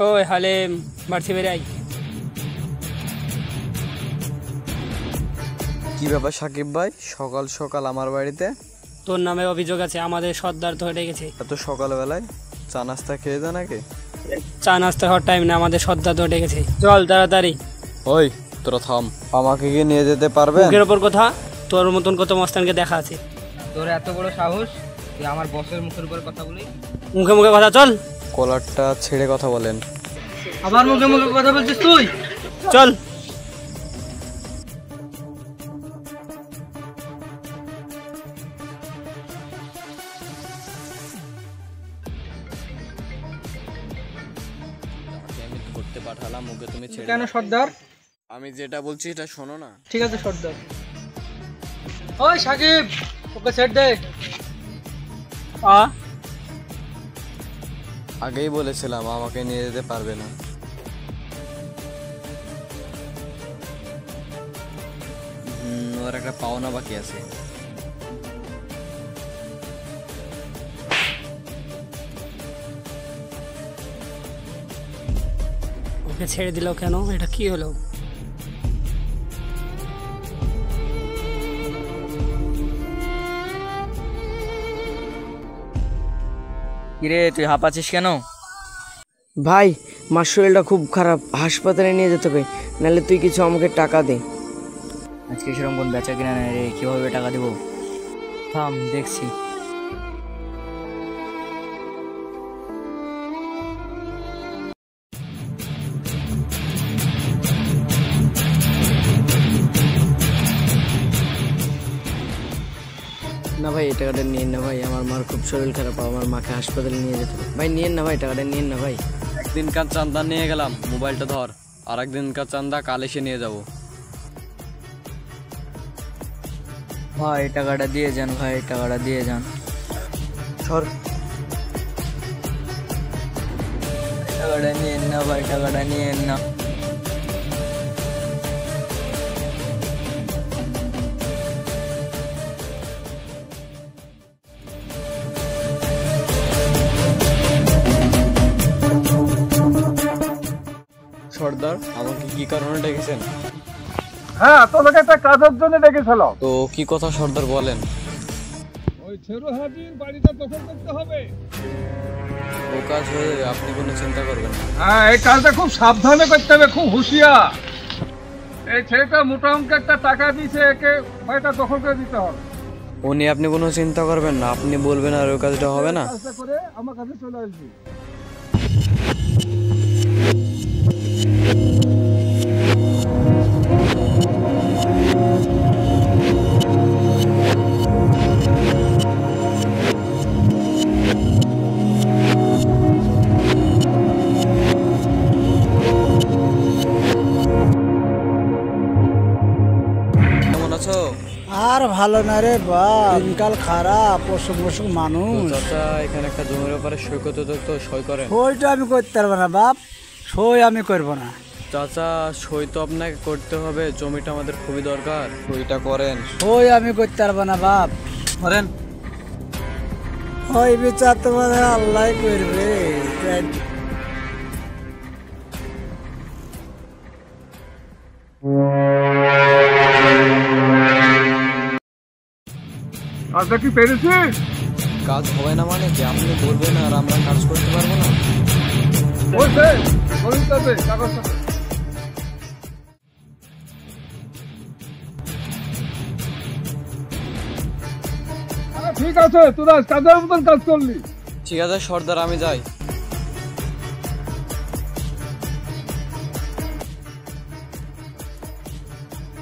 ওই হালেম বাড়ছি বেড়াই। কি ব্যাপার সাকিব ভাই, সকাল সকাল আমার বাড়িতে? তোর নামে অভিযোগ আছে, আমাদের সর্দার ধরে গেছে। এত সকালবেলায় চা নাস্তা খেয়ে যা নাকি? চা নাস্তা হওয়ার টাইম না, আমাদের সর্দার ধরে গেছে। চল তাড়াতাড়ি। ওই তোরা থাম, আমাকে কি নিয়ে যেতে পারবে? মুখের ওপর কথা, তোর মতন কত মস্তানকে দেখা আছে। তোর এত বড় সাহস, তুই আমার বসের মুখের উপর কথা বলি? মুখে মুখে কথা, চল। কলারটা ছেড়ে কথা বলেন। আবার মুখে মুখে কথা বলছিস তুই? চল। আমি ধরতে পাঠালাম ওকে, তুমি ছেড়ে কেন দাও। সর্দার? আমি যেটা বলছি এটা শোনো না। ঠিক আছে সর্দার। ওই সাকিব, ওকে ছেড়ে দে। আগেই বলেছিলাম আমাকে নিয়ে যেতে পারবে না। ওর একটা পাওনা বাকি আছে। ওকে ছেড়ে দিল কেন? এটা কি হলো? কিরে তুই হাঁপাচ্ছিস কেন? ভাই, মার শরীরটা খুব খারাপ, হাসপাতালে নিয়ে যেতে হবে, নাহলে তুই কিছু আমাকে টাকা দে। আজকে সেরকম কোন বেচা কিনা নেই রে, কিভাবে টাকা দেবো? থাম দেখছি। না ভাই, এই টাকাটা নিয়েন না ভাই, আমার মার খুব শরীর খারাপ, আমার মাকে হাসপাতালে নিয়ে যেতে হবে। ভাই নিয়েন না ভাই, টাকাটা নিয়েন না ভাই। একদিনকার চান্দা নিয়ে গেলাম, মোবাইলটা ধর। আর একদিনকার চান্দা কাল এসে নিয়ে যাবো। ভাই টাকাটা দিয়ে যান, ভাই টাকাটা দিয়ে যান। সর। টাকাটা নিয়েন না ভাই, টাকাটা নিয়েন না। সর্দার, আমাকে কি কারণে ডেকেছেন? হ্যাঁ, তোদেরকে একটা কাজের জন্য ডেকেছিল। তো কি কথা সর্দার বলেন। ওই ছেরু হাজির বাড়িটা দখল করতে হবে। ও কাজ হয়ে যাবে, আপনি কোনো চিন্তা করবেন না। হ্যাঁ, এই কাজটা খুব সাবধানে করতে হবে, খুব হুঁশিয়ার। এই ছেলেটা মোটা অঙ্কের একটা টাকা দিয়েছে, একে বাড়িটা দখল করে দিতে হবে। ও নিয়ে আপনি কোনো চিন্তা করবেন না, আপনি বলবেন আর ওই কাজটা হবে না। কাজটা করে আমার কাছে চলে আসবি। কেমন আছো? আর ভালো না রে বাপ, দিনকাল খারাপ, অসুখ বসুখ মানুষ। চাচা, এখানে একটা জমির ব্যাপারে সই করতে তো সই করেন। সইটা আমি করতে পারবো না বাপ, সই আমি করবো না। চাচা, সই তো আপনাকে করতে হবে, জমিটা আমাদের খুবই দরকার, সইটা করেন। সই আমি করতে পারবো না বাপ। করেন। ওই বিচার তোমার আল্লাহ করবে। কাজটা কি পেরেছিস? কাজ হবে না মানে কি? আপনি বলবেন আর আমরা কাজ করতে পারবো না? বলছে বলতে কাগজটা। ঠিক আছে, তোরা কাজের মতন কাজ করলি। ঠিক আছে সর্দার, আমি যাই।